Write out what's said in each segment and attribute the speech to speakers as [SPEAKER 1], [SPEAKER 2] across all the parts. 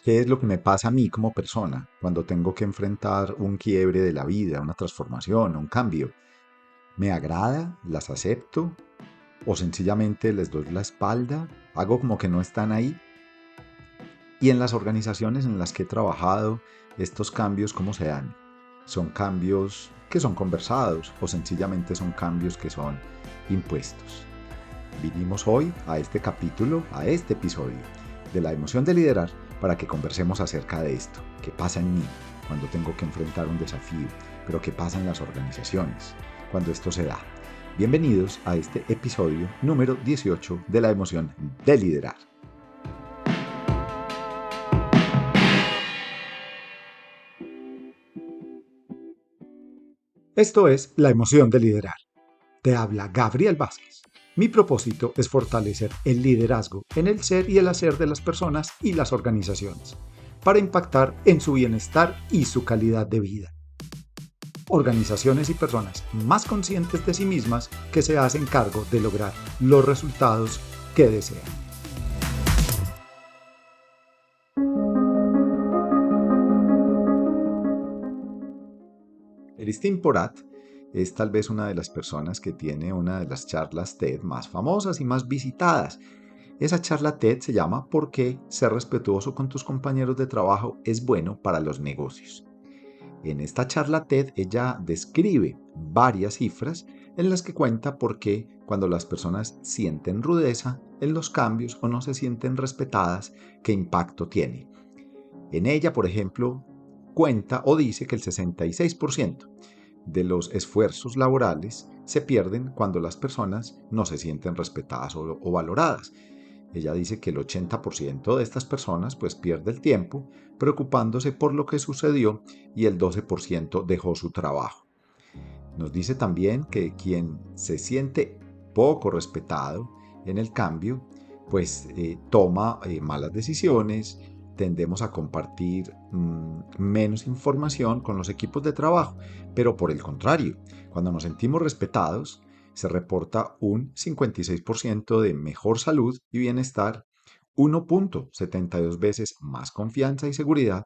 [SPEAKER 1] ¿Qué es lo que me pasa a mí como persona cuando tengo que enfrentar un quiebre de la vida, una transformación, un cambio? ¿Me agrada? ¿Las acepto? ¿O sencillamente les doy la espalda? ¿Hago como que no están ahí? Y en las organizaciones en las que he trabajado, estos cambios, ¿cómo se dan? ¿Son cambios que son conversados o sencillamente son cambios que son impuestos? Vinimos hoy a este capítulo, a este episodio de la emoción de liderar para que conversemos acerca de esto. ¿Qué pasa en mí cuando tengo que enfrentar un desafío? Pero ¿qué pasa en las organizaciones cuando esto se da? Bienvenidos a este episodio número 18 de la emoción de liderar. Esto es La emoción de liderar. Te habla Gabriel Vázquez. Mi propósito es fortalecer el liderazgo en el ser y el hacer de las personas y las organizaciones, para impactar en su bienestar y su calidad de vida. Organizaciones y personas más conscientes de sí mismas que se hacen cargo de lograr los resultados que desean. Christine Porat es tal vez una de las personas que tiene una de las charlas TED más famosas y más visitadas. Esa charla TED se llama ¿Por qué ser respetuoso con tus compañeros de trabajo es bueno para los negocios? En esta charla TED ella describe varias cifras en las que cuenta por qué cuando las personas sienten rudeza en los cambios o no se sienten respetadas, qué impacto tiene. En ella, por ejemplo, cuenta o dice que el 66% de los esfuerzos laborales se pierden cuando las personas no se sienten respetadas o valoradas. Ella dice que el 80% de estas personas pues pierde el tiempo preocupándose por lo que sucedió y el 12% dejó su trabajo. Nos dice también que quien se siente poco respetado en el cambio, pues toma malas decisiones, tendemos a compartir menos información con los equipos de trabajo, pero por el contrario, cuando nos sentimos respetados, se reporta un 56% de mejor salud y bienestar, 1.72 veces más confianza y seguridad,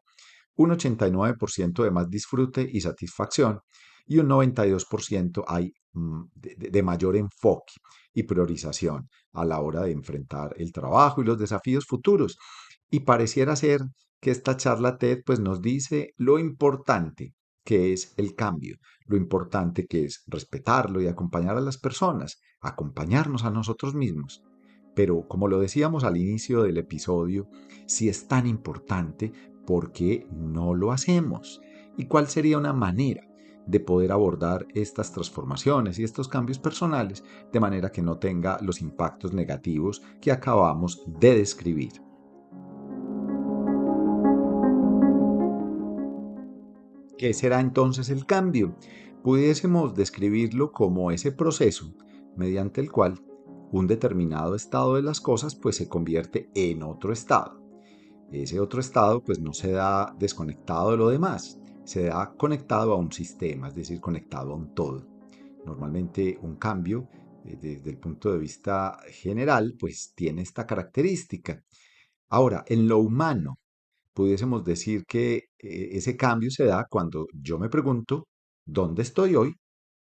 [SPEAKER 1] un 89% de más disfrute y satisfacción y un 92% hay de mayor enfoque y priorización a la hora de enfrentar el trabajo y los desafíos futuros. Y pareciera ser que esta charla TED pues nos dice lo importante que es el cambio, lo importante que es respetarlo y acompañar a las personas, acompañarnos a nosotros mismos. Pero como lo decíamos al inicio del episodio, si es tan importante, ¿por qué no lo hacemos? ¿Y cuál sería una manera de poder abordar estas transformaciones y estos cambios personales de manera que no tenga los impactos negativos que acabamos de describir? ¿Qué será entonces el cambio? Pudiésemos describirlo como ese proceso mediante el cual un determinado estado de las cosas pues se convierte en otro estado. Ese otro estado pues no se da desconectado de lo demás, se da conectado a un sistema, es decir, conectado a un todo. Normalmente un cambio desde el punto de vista general pues tiene esta característica. Ahora, en lo humano, pudiésemos decir que ese cambio se da cuando yo me pregunto, ¿dónde estoy hoy?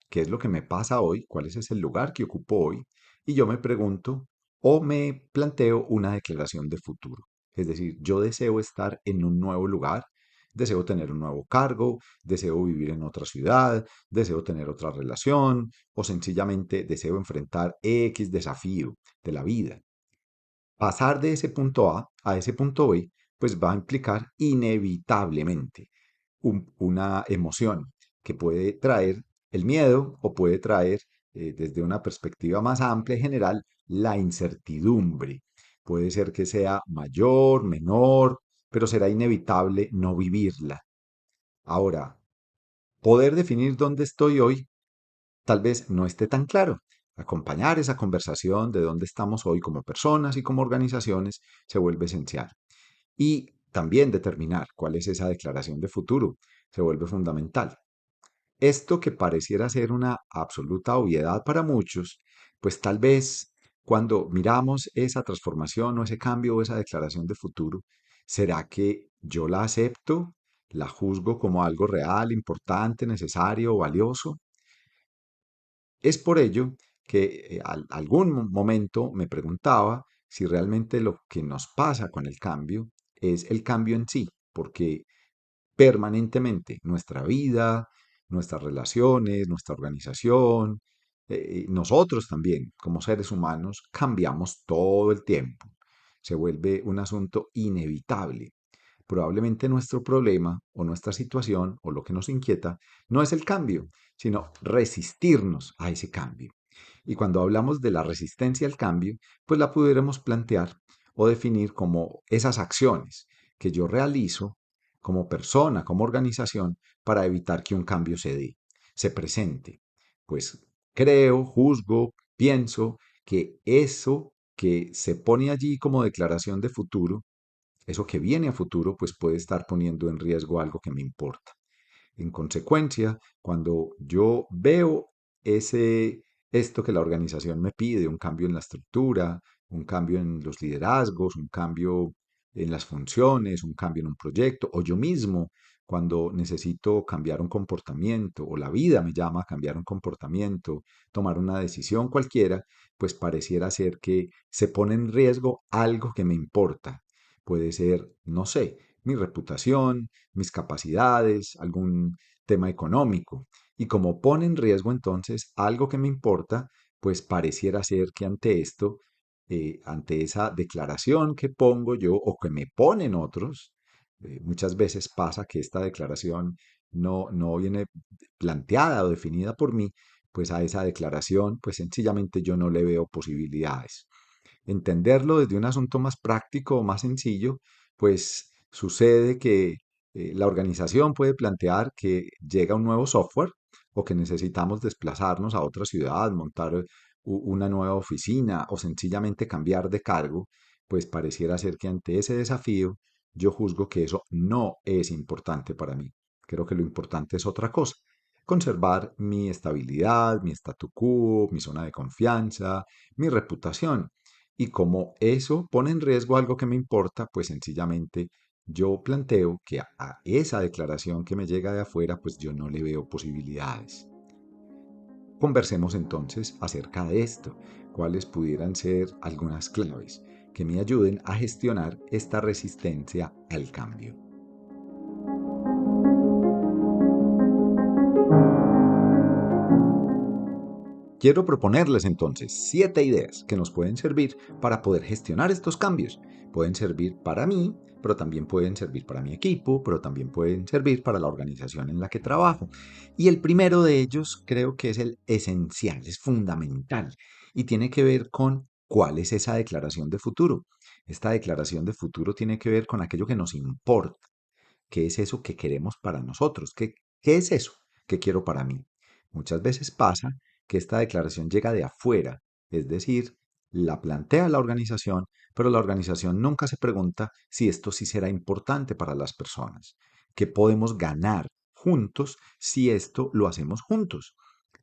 [SPEAKER 1] ¿Qué es lo que me pasa hoy? ¿Cuál es ese lugar que ocupo hoy? Y yo me pregunto o me planteo una declaración de futuro. Es decir, yo deseo estar en un nuevo lugar, deseo tener un nuevo cargo, deseo vivir en otra ciudad, deseo tener otra relación o sencillamente deseo enfrentar X desafío de la vida. Pasar de ese punto A ese punto B, pues va a implicar inevitablemente una emoción que puede traer el miedo o puede traer, desde una perspectiva más amplia y general, la incertidumbre. Puede ser que sea mayor, menor, pero será inevitable no vivirla. Ahora, poder definir dónde estoy hoy tal vez no esté tan claro. Acompañar esa conversación de dónde estamos hoy como personas y como organizaciones se vuelve esencial. Y también determinar cuál es esa declaración de futuro se vuelve fundamental. Esto que pareciera ser una absoluta obviedad para muchos, pues tal vez cuando miramos esa transformación o ese cambio o esa declaración de futuro, ¿será que Yo la acepto, la juzgo como algo real, importante, necesario, valioso. Es por ello que algún momento me preguntaba si realmente lo que nos pasa con el cambio es el cambio en sí, porque permanentemente nuestra vida, nuestras relaciones, nuestra organización, nosotros también como seres humanos cambiamos todo el tiempo. Se vuelve un asunto inevitable. Probablemente nuestro problema o nuestra situación o lo que nos inquieta no es el cambio, sino resistirnos a ese cambio. Y cuando hablamos de la resistencia al cambio, pues la pudiéramos plantear o definir como esas acciones que yo realizo como persona, como organización, para evitar que un cambio se presente. Pues creo, juzgo, pienso que eso que se pone allí como declaración de futuro, eso que viene a futuro, pues puede estar poniendo en riesgo algo que me importa. En consecuencia, cuando yo veo esto que la organización me pide, un cambio en la estructura, un cambio en los liderazgos, un cambio en las funciones, un cambio en un proyecto, o yo mismo, cuando necesito cambiar un comportamiento, o la vida me llama a cambiar un comportamiento, tomar una decisión cualquiera, pues pareciera ser que se pone en riesgo algo que me importa. Puede ser, no sé, mi reputación, mis capacidades, algún tema económico. Y como pone en riesgo entonces algo que me importa, pues pareciera ser que ante esto, ante esa declaración que pongo yo o que me ponen otros, muchas veces pasa que esta declaración no viene planteada o definida por mí, pues a esa declaración, pues sencillamente yo no le veo posibilidades. Entenderlo desde un asunto más práctico o más sencillo, pues sucede que la organización puede plantear que llega un nuevo software o que necesitamos desplazarnos a otra ciudad, montar una nueva oficina o sencillamente cambiar de cargo, pues pareciera ser que ante ese desafío yo juzgo que eso no es importante para mí. Creo que lo importante es otra cosa. Conservar mi estabilidad, mi statu quo, mi zona de confianza, mi reputación. Y como eso pone en riesgo algo que me importa, pues sencillamente yo planteo que a esa declaración que me llega de afuera, pues yo no le veo posibilidades. Conversemos entonces acerca de esto, cuáles pudieran ser algunas claves que me ayuden a gestionar esta resistencia al cambio. Quiero proponerles entonces 7 ideas que nos pueden servir para poder gestionar estos cambios. Pueden servir para mí, pero también pueden servir para mi equipo, pero también pueden servir para la organización en la que trabajo. Y el primero de ellos creo que es el esencial, es fundamental y tiene que ver con cuál es esa declaración de futuro. Esta declaración de futuro tiene que ver con aquello que nos importa. ¿Qué es eso que queremos para nosotros? ¿Qué es eso que quiero para mí? Muchas veces pasa que esta declaración llega de afuera, es decir, la plantea la organización, pero la organización nunca se pregunta si esto sí será importante para las personas. ¿Qué podemos ganar juntos si esto lo hacemos juntos?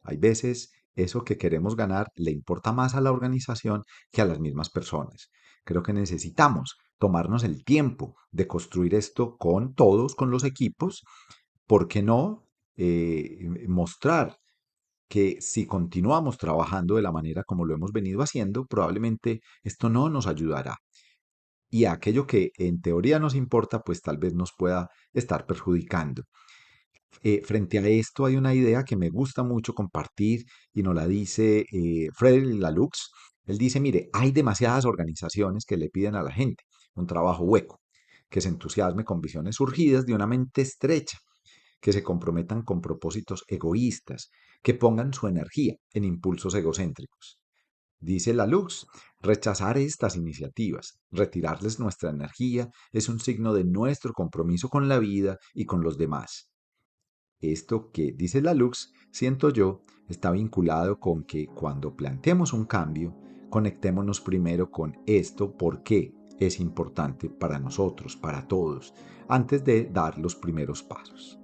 [SPEAKER 1] Hay veces eso que queremos ganar le importa más a la organización que a las mismas personas. Creo que necesitamos tomarnos el tiempo de construir esto con todos, con los equipos. ¿Por qué no mostrar que si continuamos trabajando de la manera como lo hemos venido haciendo, probablemente esto no nos ayudará? Y aquello que en teoría nos importa, pues tal vez nos pueda estar perjudicando. Frente a esto hay una idea que me gusta mucho compartir y nos la dice Frederick Laloux. Él dice, mire, hay demasiadas organizaciones que le piden a la gente un trabajo hueco, que se entusiasme con visiones surgidas de una mente estrecha, que se comprometan con propósitos egoístas, que pongan su energía en impulsos egocéntricos. Dice Laloux, rechazar estas iniciativas, retirarles nuestra energía, es un signo de nuestro compromiso con la vida y con los demás. Esto que dice la Lux, siento yo, está vinculado con que cuando planteemos un cambio, conectémonos primero con esto, por qué es importante para nosotros, para todos, antes de dar los primeros pasos.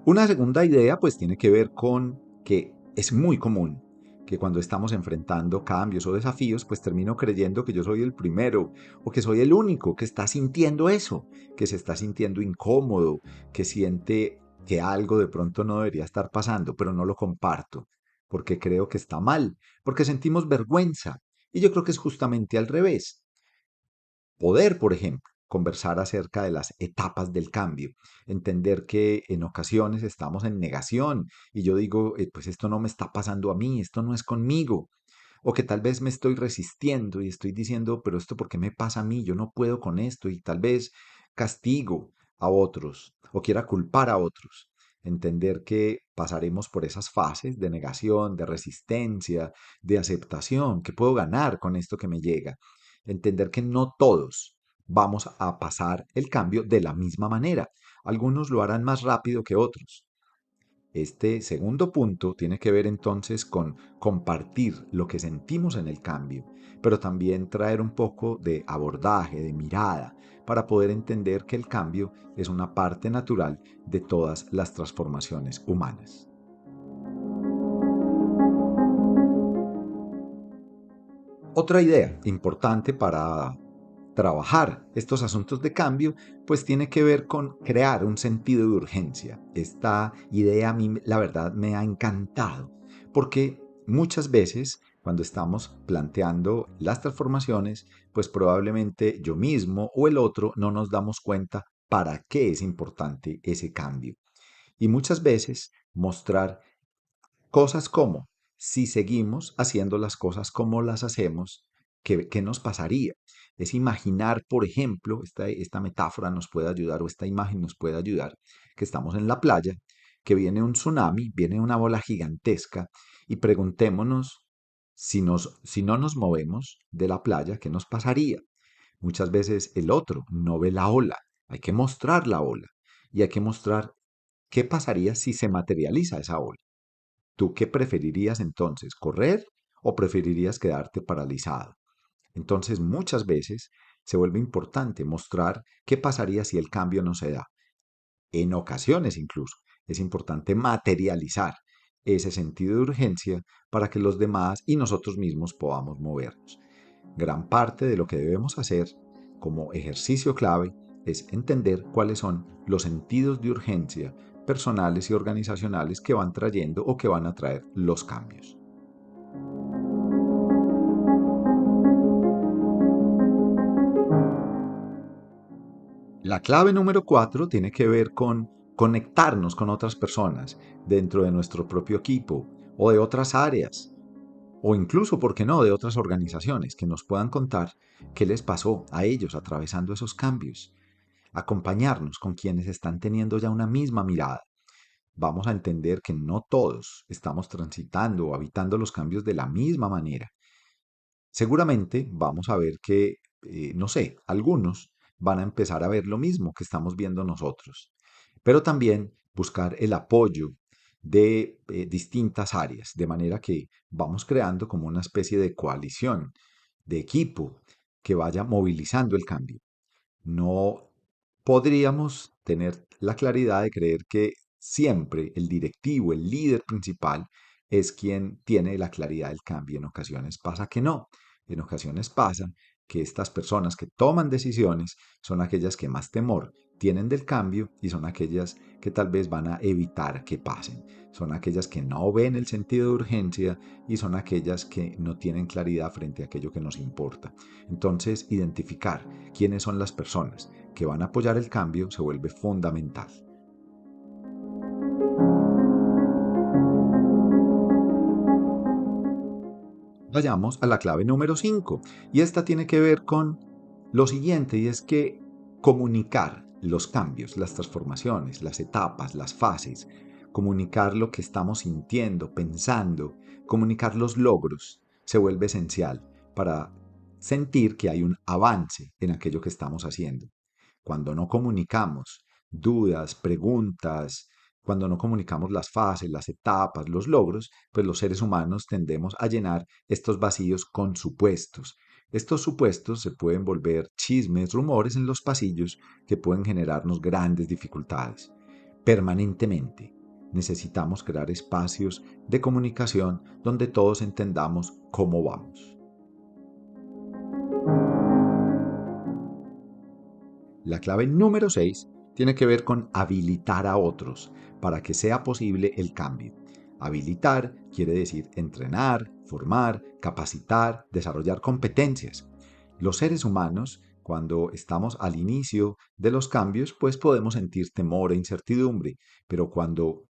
[SPEAKER 1] Una segunda idea pues tiene que ver con que Es muy común que cuando estamos enfrentando cambios o desafíos, pues termino creyendo que yo soy el primero o que soy el único que está sintiendo eso, que se está sintiendo incómodo, que siente que algo de pronto no debería estar pasando, pero no lo comparto, porque creo que está mal, porque sentimos vergüenza. Y yo creo que es justamente al revés. Poder, por ejemplo, conversar acerca de las etapas del cambio, entender que en ocasiones estamos en negación y yo digo, pues esto no me está pasando a mí, esto no es conmigo, o que tal vez me estoy resistiendo y estoy diciendo, pero esto ¿por qué me pasa a mí? Yo no puedo con esto y tal vez castigo a otros o quiera culpar a otros. Entender que pasaremos por esas fases de negación, de resistencia, de aceptación, que puedo ganar con esto que me llega. Entender que no todos vamos a pasar el cambio de la misma manera. Algunos lo harán más rápido que otros. Este segundo punto tiene que ver entonces con compartir lo que sentimos en el cambio, pero también traer un poco de abordaje, de mirada, para poder entender que el cambio es una parte natural de todas las transformaciones humanas. Otra idea importante para trabajar estos asuntos de cambio, pues tiene que ver con crear un sentido de urgencia. Esta idea a mí, la verdad, me ha encantado, porque muchas veces cuando estamos planteando las transformaciones, pues probablemente yo mismo o el otro no nos damos cuenta para qué es importante ese cambio. Y muchas veces mostrar cosas como, si seguimos haciendo las cosas como las hacemos, ¿qué nos pasaría? Es imaginar, por ejemplo, esta metáfora nos puede ayudar o esta imagen nos puede ayudar, que estamos en la playa, que viene un tsunami, viene una bola gigantesca y preguntémonos si no nos movemos de la playa, ¿qué nos pasaría? Muchas veces el otro no ve la ola, hay que mostrar la ola y hay que mostrar qué pasaría si se materializa esa ola. ¿Tú qué preferirías entonces? ¿Correr o preferirías quedarte paralizado? Entonces muchas veces se vuelve importante mostrar qué pasaría si el cambio no se da. En ocasiones incluso es importante materializar ese sentido de urgencia para que los demás y nosotros mismos podamos movernos. Gran parte de lo que debemos hacer como ejercicio clave es entender cuáles son los sentidos de urgencia personales y organizacionales que van trayendo o que van a traer los cambios. La clave número 4 tiene que ver con conectarnos con otras personas dentro de nuestro propio equipo o de otras áreas o incluso, ¿por qué no?, de otras organizaciones que nos puedan contar qué les pasó a ellos atravesando esos cambios. Acompañarnos con quienes están teniendo ya una misma mirada. Vamos a entender que no todos estamos transitando o habitando los cambios de la misma manera. Seguramente vamos a ver que, no sé, algunos van a empezar a ver lo mismo que estamos viendo nosotros, pero también buscar el apoyo de distintas áreas, de manera que vamos creando como una especie de coalición, de equipo que vaya movilizando el cambio. No podríamos tener la claridad de creer que siempre el directivo, el líder principal, es quien tiene la claridad del cambio. En ocasiones pasa que no. En ocasiones pasa que estas personas que toman decisiones son aquellas que más temor tienen del cambio y son aquellas que tal vez van a evitar que pasen. Son aquellas que no ven el sentido de urgencia y son aquellas que no tienen claridad frente a aquello que nos importa. Entonces, identificar quiénes son las personas que van a apoyar el cambio se vuelve fundamental. Vayamos a la clave número 5 y esta tiene que ver con lo siguiente y es que comunicar los cambios, las transformaciones, las etapas, las fases, comunicar lo que estamos sintiendo, pensando, comunicar los logros se vuelve esencial para sentir que hay un avance en aquello que estamos haciendo. Cuando no comunicamos dudas, preguntas, cuando no comunicamos las fases, las etapas, los logros, pues los seres humanos tendemos a llenar estos vacíos con supuestos. Estos supuestos se pueden volver chismes, rumores en los pasillos que pueden generarnos grandes dificultades. Permanentemente necesitamos crear espacios de comunicación donde todos entendamos cómo vamos. La clave número 6 tiene que ver con habilitar a otros para que sea posible el cambio. Habilitar quiere decir entrenar, formar, capacitar, desarrollar competencias. Los seres humanos, cuando estamos al inicio de los cambios, pues podemos sentir temor e incertidumbre, pero cuando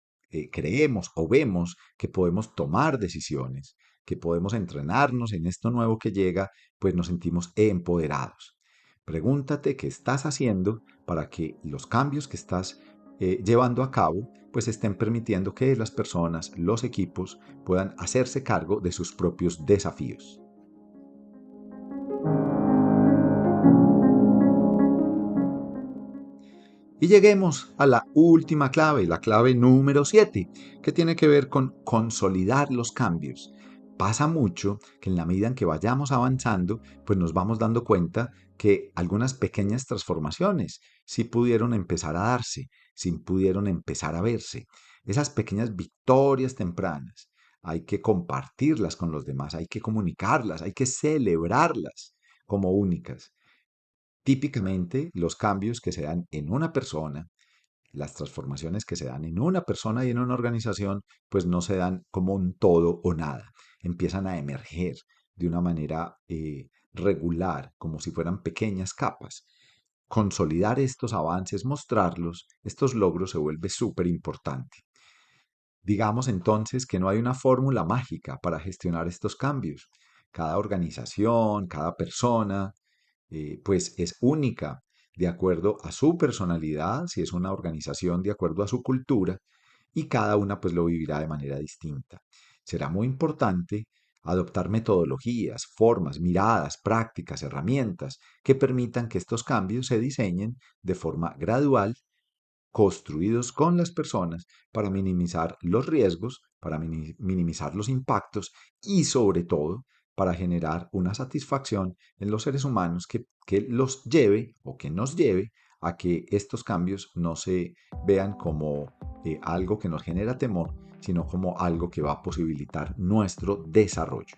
[SPEAKER 1] creemos o vemos que podemos tomar decisiones, que podemos entrenarnos en esto nuevo que llega, pues nos sentimos empoderados. Pregúntate qué estás haciendo para que los cambios que estás llevando a cabo pues estén permitiendo que las personas, los equipos puedan hacerse cargo de sus propios desafíos. Y lleguemos a la última clave, la clave número 7, que tiene que ver con consolidar los cambios. Pasa mucho que en la medida en que vayamos avanzando, pues nos vamos dando cuenta que algunas pequeñas transformaciones sí pudieron empezar a darse, sí pudieron empezar a verse. Esas pequeñas victorias tempranas hay que compartirlas con los demás, hay que comunicarlas, hay que celebrarlas como únicas. Típicamente, los cambios que se dan en una persona, las transformaciones que se dan en una persona y en una organización, pues no se dan como un todo o nada. Empiezan a emerger de una manera regular, como si fueran pequeñas capas. Consolidar estos avances, mostrarlos, estos logros se vuelve súper importante. Digamos entonces que no hay una fórmula mágica para gestionar estos cambios. Cada organización, cada persona, pues es única de acuerdo a su personalidad, si es una organización de acuerdo a su cultura, y cada una pues lo vivirá de manera distinta. Será muy importante adoptar metodologías, formas, miradas, prácticas, herramientas que permitan que estos cambios se diseñen de forma gradual, construidos con las personas para minimizar los riesgos, para minimizar los impactos y sobre todo para generar una satisfacción en los seres humanos que los lleve o que nos lleve a que estos cambios no se vean como algo que nos genera temor, sino como algo que va a posibilitar nuestro desarrollo.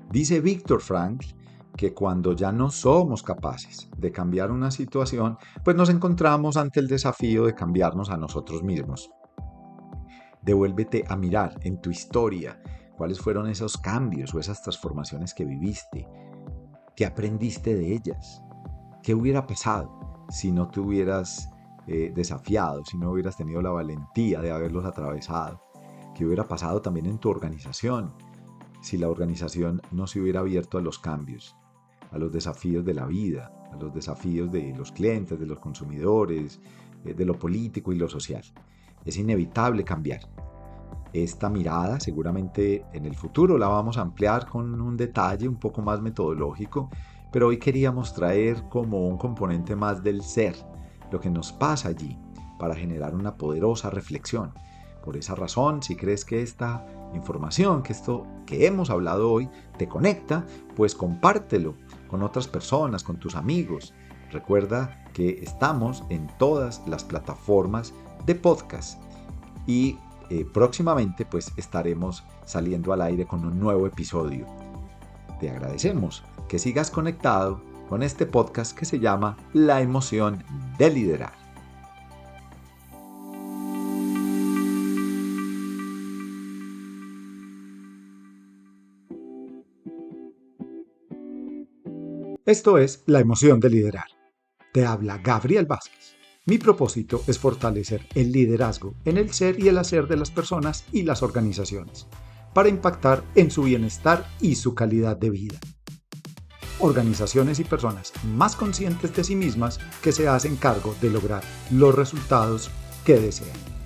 [SPEAKER 1] Dice Viktor Frankl que cuando ya no somos capaces de cambiar una situación, pues nos encontramos ante el desafío de cambiarnos a nosotros mismos. Devuélvete a mirar en tu historia cuáles fueron esos cambios o esas transformaciones que viviste, qué aprendiste de ellas, qué hubiera pasado si no te hubieras desafiado, si no hubieras tenido la valentía de haberlos atravesado, qué hubiera pasado también en tu organización si la organización no se hubiera abierto a los cambios, a los desafíos de la vida, a los desafíos de los clientes, de los consumidores, de lo político y lo social. Es inevitable cambiar. Esta mirada seguramente en el futuro la vamos a ampliar con un detalle un poco más metodológico, pero hoy queríamos traer como un componente más del ser, lo que nos pasa allí, para generar una poderosa reflexión. Por esa razón, si crees que esta información, que esto que hemos hablado hoy te conecta, pues compártelo con otras personas, con tus amigos. Recuerda que estamos en todas las plataformas de podcast y próximamente pues estaremos saliendo al aire con un nuevo episodio. Te agradecemos que sigas conectado con este podcast que se llama La emoción de liderar. Esto es La emoción de liderar. Te habla Gabriel Vázquez. Mi propósito es fortalecer el liderazgo en el ser y el hacer de las personas y las organizaciones, para impactar en su bienestar y su calidad de vida. Organizaciones y personas más conscientes de sí mismas que se hacen cargo de lograr los resultados que desean.